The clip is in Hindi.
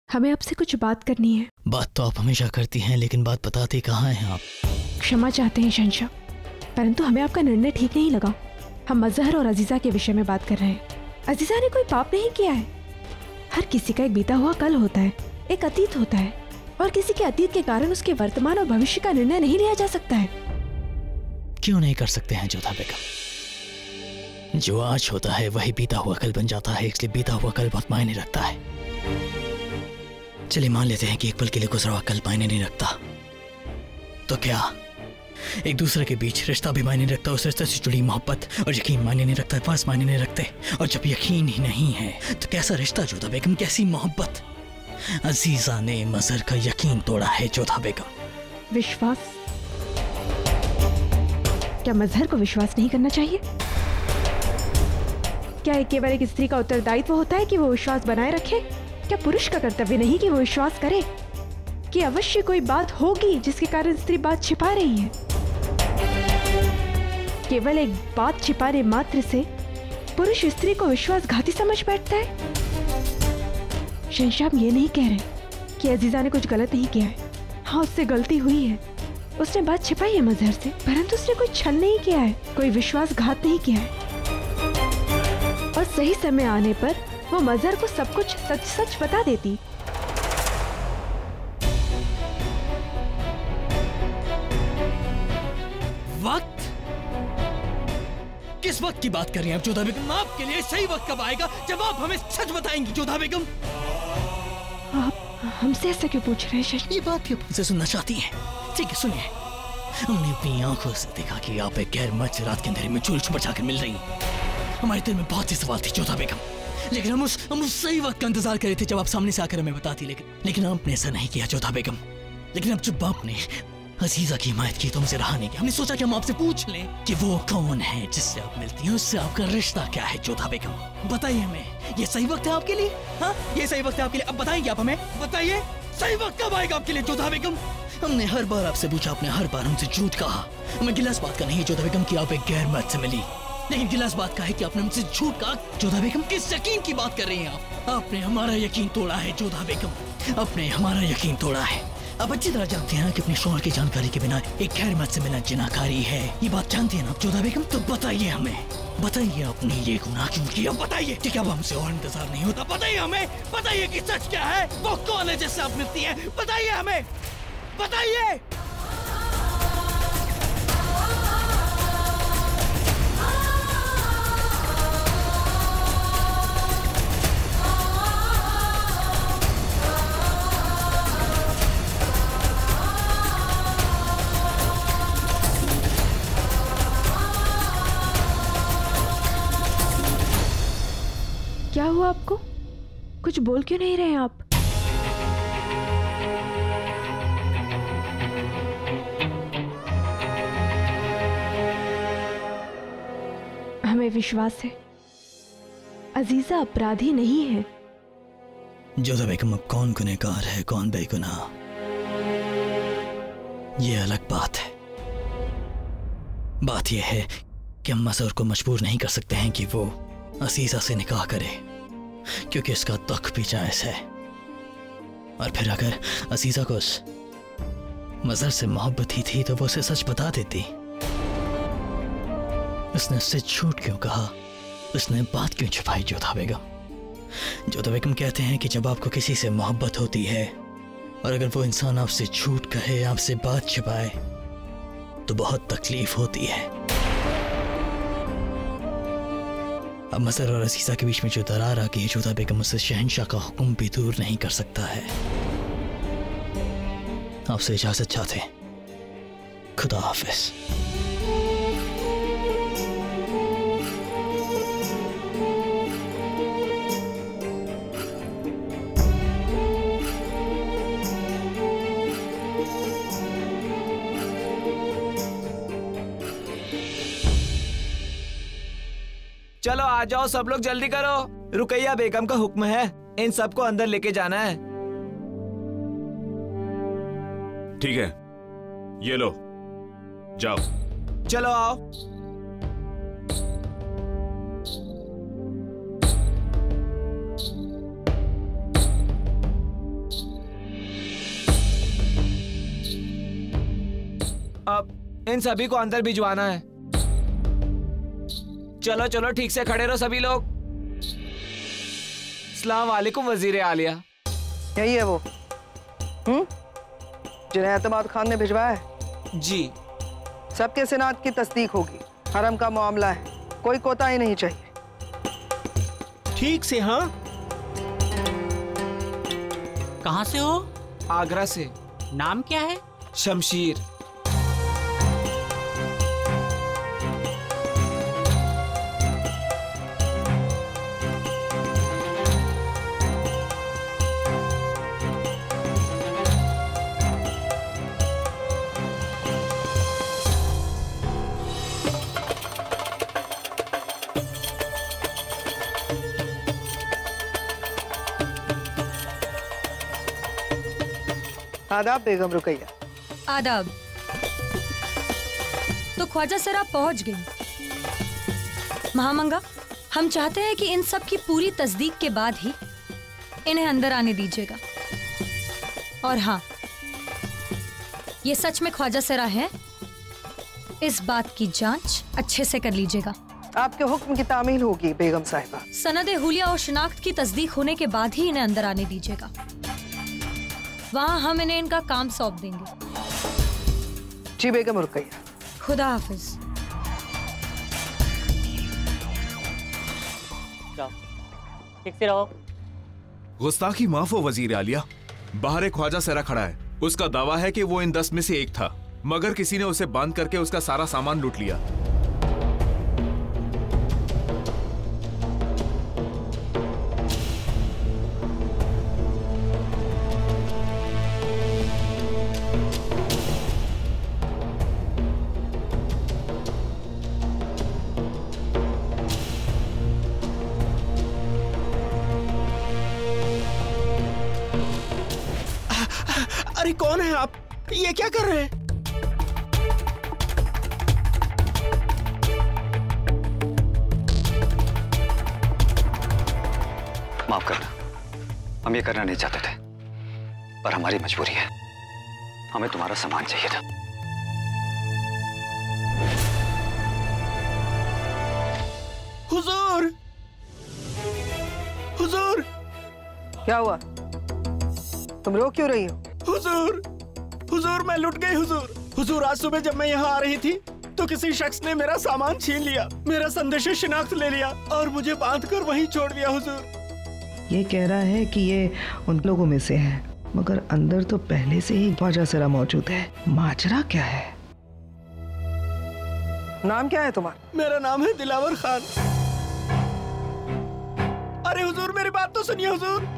हमें आपसे कुछ बात करनी है। बात तो आप हमेशा करती हैं, लेकिन बात बताते कहाँ हैं आप? क्षमा चाहते हैं शहंशाह, परंतु हमें आपका निर्णय ठीक नहीं लगा। हम मजहर और अजीजा के विषय में बात कर रहे हैं। अजीजा ने कोई पाप नहीं किया है। हर किसी का एक बीता हुआ कल होता है, एक अतीत होता है, और किसी के अतीत के कारण उसके वर्तमान और भविष्य का निर्णय नहीं लिया जा सकता है। क्यों नहीं कर सकते हैं जोधा बेगम? जो आज होता है वही बीता हुआ कल बन जाता है, इसलिए बीता हुआ कल बहुत मायने रखता है। चलिए मान लेते हैं कि एक पल के लिए गुजरा हुआ कल मायने नहीं रखता, तो क्या एक दूसरे के बीच रिश्ता भी मायने रखता है? उस रिश्ते से जुड़ी मोहब्बत और यकीन मायने नहीं रखता है, फर्ज मायने नहीं रखते। और जब यकीन ही नहीं है तो कैसा रिश्ता जोधा बेगम, कैसी मोहब्बत? अजीजा ने मजहर का यकीन तोड़ा है जोधा बेगम। विश्वास? क्या मजहर को विश्वास नहीं करना चाहिए? क्या केवल एक स्त्री का उत्तरदायित्व होता है कि वो विश्वास बनाए रखे? क्या पुरुष का कर्तव्य नहीं कि वो विश्वास करे कि अवश्य कोई बात होगी जिसके कारण स्त्री बात छिपा रही है? केवल एक बात छिपाने मात्र से पुरुष स्त्री को विश्वासघाती समझ बैठता है। शहंशाह ये नहीं कह रहे कि अजीजा ने कुछ गलत नहीं किया है। हाँ, उससे गलती हुई है, उसने बात छिपाई है मजहर से, परंतु उसने कोई छल नहीं किया है, कोई विश्वासघात नहीं किया है। और सही समय आने पर वो मजहर को सब कुछ सच सच बता देती। वक्त? किस वक्त की बात कर रही हैं आप जोधा बेगम? आपके लिए सही वक्त कब आएगा जब आप हमें सच बताएंगी जोधा बेगम? आप हमसे ऐसा क्यों पूछ रहे हैं? ये बात क्यों हमसे सुनना चाहती हैं? ठीक है, सुनिए। हमने अपनी आंखों से देखा कि आप एक गैर मर्द से रात के अंधेरे में चोरी छुपा जाकर मिल रही हैं। हमारे दिल में बहुत सी सवाल थी जोधा बेगम, लेकिन हम उस सही वक्त का इंतजार कर रहे थे जब आप सामने से आकर हमें बताती, लेकिन आपने ऐसा नहीं किया जोधा बेगम। लेकिन अब जब आपने अजीजा की हिमायत की तो हमसे रहा नहीं गया। हमने सोचा कि हम आपसे पूछ लें कि वो कौन है जिससे आप मिलती हैं, उससे आपका रिश्ता क्या है जोधा बेगम? बताइए हमें, ये सही वक्त है आपके लिए? हाँ, ये सही वक्त है आपके लिए? अब बताएंगे आप हमें? बताइए, सही वक्त कब आएगा आपके लिए जोधा बेगम? हमने हर बार आपसे पूछा, आपने हर बार हमसे झूठ कहा। हमें गिलास बात का नहीं है जोधा बेगम कि आप एक गैर मर्द से मिली, लेकिन गिलास बात का है कि आपने हमसे झूठ कहा। जोधा बेगम, किस यकीन की बात कर रही हैं आप? आपने हमारा यकीन तोड़ा है जोधा बेगम, आपने हमारा यकीन तोड़ा है। आप अच्छी तरह जानते हैं कि अपने शौहर की जानकारी के बिना एक गैर मर्द से मिलना जिनाकारी है। ये बात जानती हैं ना आप जोधा बेगम? तो बताइए हमें, बताइए आपने ये गुनाह क्यों किया? बताइए कि क्या अब हमसे और इंतजार नहीं होता? बताइए हमें, बताइए कि सच क्या है, वो कौन है जिससे आप मिलती हैं? बताइए हमें, बताइए। क्या हुआ आपको? कुछ बोल क्यों नहीं रहे आप? हमें विश्वास है अजीजा अपराधी नहीं है। जोधा बेगम, अब कौन गुनहगार है कौन बेगुनाह, ये अलग बात है। बात यह है कि हम मजहर को मजबूर नहीं कर सकते हैं कि वो अजीजा से निकाह करे, क्योंकि उसका तक भी जायज है। और फिर अगर अजीजा को उस मजहर से मोहब्बत ही थी तो वो उसे सच बता देती। उसने उससे झूठ क्यों कहा? उसने बात क्यों छुपाई जोधा बेगम? जोधा बेगम कहते हैं कि जब आपको किसी से मोहब्बत होती है और अगर वो इंसान आपसे झूठ कहे, आपसे बात छुपाए, तो बहुत तकलीफ होती है। अब मजहर और अजीजा के बीच में जो दरार आ गई है जोधा बेगम, उससे शहंशाह का हुक्म भी दूर नहीं कर सकता है। आपसे इजाजत चाहते, खुदा हाफिज। चलो आ जाओ सब लोग, जल्दी करो। रुकैया बेगम का हुक्म है, इन सबको अंदर लेके जाना है। ठीक है, ये लो, जाओ। चलो आओ। अब इन सभी को अंदर भिजवाना है। चलो चलो ठीक से खड़े रहो सभी लोग। अस्सलाम वालेकुम वजीर आलिया। यही है वो जिन्हें एतमाद खान ने भिजवाया है? जी। सबके सिनात की तस्दीक होगी। हरम का मामला है, कोई कोताही नहीं चाहिए। ठीक से। हाँ, कहाँ से हो? आगरा से। नाम क्या है? शमशीर। आदाब बेगम रुकैया। आदाब। तो ख्वाजा सर आप पहुंच गई। महामंगा, हम चाहते हैं कि इन सब की पूरी तस्दीक के बाद ही इन्हें अंदर आने दीजिएगा। और हाँ, ये सच में ख्वाजा सरा हैं, इस बात की जांच अच्छे से कर लीजिएगा। आपके हुक्म की तामील होगी बेगम साहिबा। सनद हुलिया और शिनाख्त की तस्दीक होने के बाद ही इन्हें अंदर आने दीजिएगा। वहाँ हम इन्हें इनका काम सौंप देंगे। जी बेगम रुकैया। खुदा हाफिज। ठीक से रहो। गुस्ताखी माफ हो वजीर आलिया। बाहर एक ख्वाजा सरा खड़ा है, उसका दावा है कि वो इन 10 में से एक था, मगर किसी ने उसे बांध करके उसका सारा सामान लूट लिया। अरे कौन है आप? ये क्या कर रहे हैं? माफ करना, हम ये करना नहीं चाहते थे, पर हमारी मजबूरी है। हमें तुम्हारा सामान चाहिए था। हुजूर, हुजूर, क्या हुआ? तुम रो क्यों रही हो? हुजूर, हुजूर मैं लुट गई हुजूर। हुजूर आज सुबह जब मैं यहाँ आ रही थी तो किसी शख्स ने मेरा सामान छीन लिया, मेरा संदेश शिनाख्त ले लिया और मुझे बांधकर वहीं छोड़ दिया हुजूर। ये कह रहा है कि ये उन लोगों में से है, मगर अंदर तो पहले से ही ख्वाजा सरा मौजूद है। माजरा क्या है? नाम क्या है तुम्हारा? मेरा नाम है दिलावर खान। अरे हुजूर मेरी बात तो सुनिए हुजूर।